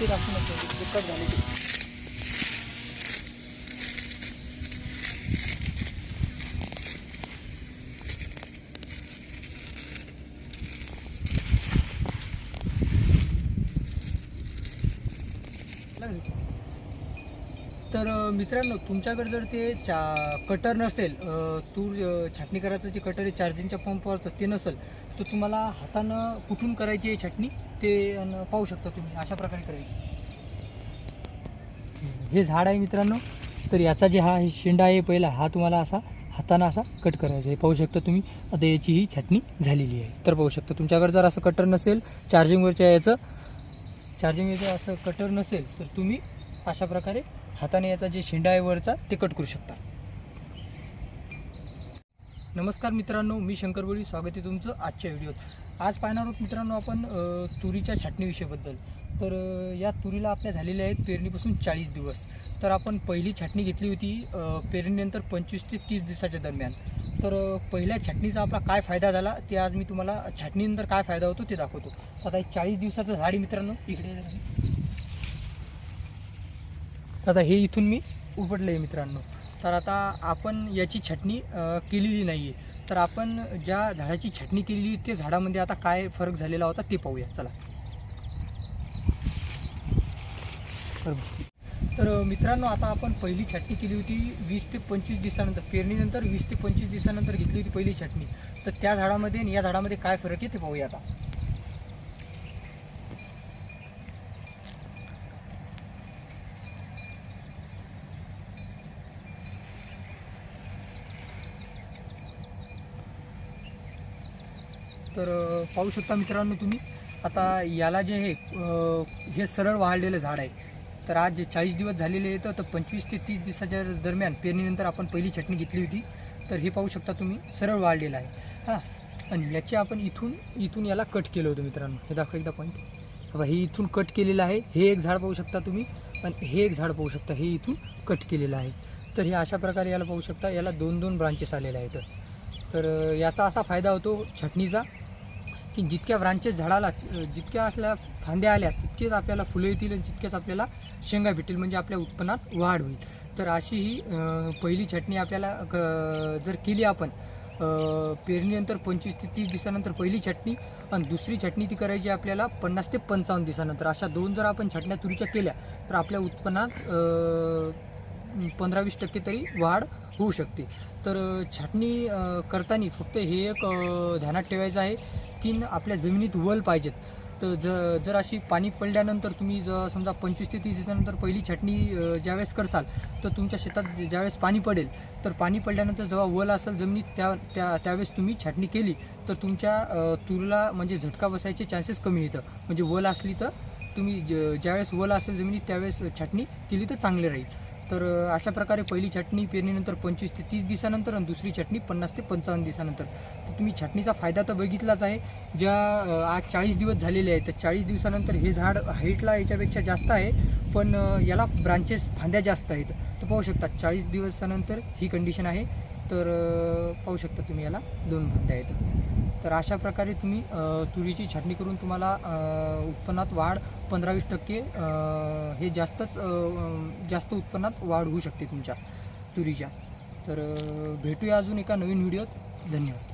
ते दाखवून ते कट झाले ते. तर मित्रांनो, तुमच्याकडे जर ते कटर नसेल, तूर छाटणी करायचं जे कटर आहे चार्जिंगच्या पंपावरचं ते नसेल, तर तुम्हाला हातानं कुठून करायची आहे छाटणी ते पाहू शकता तुम्ही. अशा प्रकारे करायची. हे झाड आहे मित्रांनो, तर याचा जे हा शेंडा आहे पहिला, हा तुम्हाला असा हातानं असा कट करायचा आहे. पाहू शकता तुम्ही. आता याची ही छाटणी झालेली आहे. तर पाहू शकता, तुमच्याकडे जर असं कटर नसेल चार्जिंगवरच्या चार्जिंगचं असं कटर नसेल, तर तुम्ही अशा प्रकारे हाताने याचा जे शेंडा आहे वरचा ते कट करू शकता. नमस्कार मित्रांनो, मी शंकर बोली. स्वागत आहे तुमचं आजच्या व्हिडिओत. आज पाहणार आहोत मित्रांनो आपण तुरीच्या छाटणीविषयीबद्दल. तर या तुरीला आपल्या झालेल्या आहेत पेरणीपासून 40 दिवस. तर आपण पहिली छाटणी घेतली होती पेरणीनंतर 25 ते 30 दिवसाच्या दरम्यान. तर पहिल्या छाटणीचा आपला काय फायदा झाला ते आज मी तुम्हाला छाटणीनंतर काय फायदा होतो ते दाखवतो. आता एक 40 दिवसाचं झाड मित्रांनो इकडे. आता हे इथून मी उपटलं आहे मित्रांनो. तर आता आपण याची छाटणी केलेली नाही आहे. तर आपण ज्या झाडाची छाटणी केलेली ते झाडामध्ये आता काय फरक झालेला होता ते पाहूया. चला. तर मित्रांनो, आता आपण पहिली छाटणी केली होती 20 ते 25 दिवसानंतर, पेरणीनंतर 20 ते 25 दिवसानंतर घेतली होती पहिली छाटणी. तर त्या झाडामध्ये आणि या झाडामध्ये काय फरक आहे ते पाहूया आता. तर पाहू शकता मित्रांनो तुम्ही. आता याला जे हे सरळ वाढलेलं झाड आहे. तर आज जे 40 दिवस झालेले आहेत, तर 25 ते 30 दिवसाच्या दरम्यान पेरणीनंतर आपण पहिली छाटणी घेतली होती. तर हे पाहू शकता तुम्ही सरळ वाढलेलं आहे. हां, आणि याचे आपण इथून याला कट केलं होतं मित्रांनो. हे दाखवा एकदा पॉईंट. बघा, हे इथून कट केलेलं आहे. हे एक झाड पाहू शकता तुम्ही, आणि हे एक झाड पाहू शकता, हे इथून कट केलेलं आहे. तर हे अशा प्रकारे याला पाहू शकता, याला 2-2 ब्रांचेस आलेले आहेत. तर याचा असा फायदा होतो छाटणीचा की जितक्या ब्रांचेस झाडाला, जितक्या असल्या फांद्या आल्या तितकेच आपल्याला फुलं येतील आणि तितक्याच आपल्याला शेंगा भेटेल, म्हणजे आपल्या उत्पन्नात वाढ होईल. तर अशी ही पहिली छाटणी आपल्याला जर केली आपण पेरणीनंतर 25 ते 30 दिवसानंतर पहिली छाटणी, आणि दुसरी छाटणी ती करायची आपल्याला 50 ते 55 दिवसानंतर. अशा 2 जर आपण छाटण्या तुरीच्या केल्या तर आपल्या उत्पन्नात 15-20% तरी वाढ होऊ शकते. तर छाटणी करताना फक्त हे एक ध्यानात ठेवायचं आहे की आपल्या जमिनीत वल पाहिजेत. तर जर अशी पाणी पडल्यानंतर तुम्ही समजा 25 ते 30 दिवसानंतर पहिली छाटणी ज्यावेळेस करसाल, तर तुमच्या शेतात ज्यावेळेस पाणी पडेल, तर पाणी पडल्यानंतर जेव्हा वल असेल जमिनीत त्यावेळेस तुम्ही छाटणी केली तर तुमच्या तुरीला म्हणजे झटका बसायचे चान्सेस कमी येतं. म्हणजे वल असली तर तुम्ही ज्यावेळेस वल असेल जमिनीत त्यावेळेस छाटणी केली तर चांगले राहील. तर अशा प्रकारे पहिली छाटणी पेरणीनंतर 25 ते 30 दिवसानंतर आणि दुसरी छाटणी 50 ते 55 दिवसानंतर. तर तुम्ही छाटणीचा फायदा तर बघितलाच आहे. ज्या आज 40 दिवस झालेले आहेत, तर 40 दिवसानंतर हे झाड हाईटला याच्यापेक्षा जास्त आहे, पण याला ब्रांचेस, फांद्या जास्त आहेत. तर पाहू शकता 40 दिवसानंतर ही कंडिशन आहे. तर पाहू शकता तुम्ही, याला 2 फांद्या आहेत. तर अशा प्रकारे तुम्ही तुरीची छाटणी करून तुम्हाला उत्पन्नात वाढ 15-20% हे जास्त उत्पन्नात वाढ होऊ शकते तुमच्या तुरीच्या. तर भेटूया अजून एका नवीन व्हिडिओत. धन्यवाद.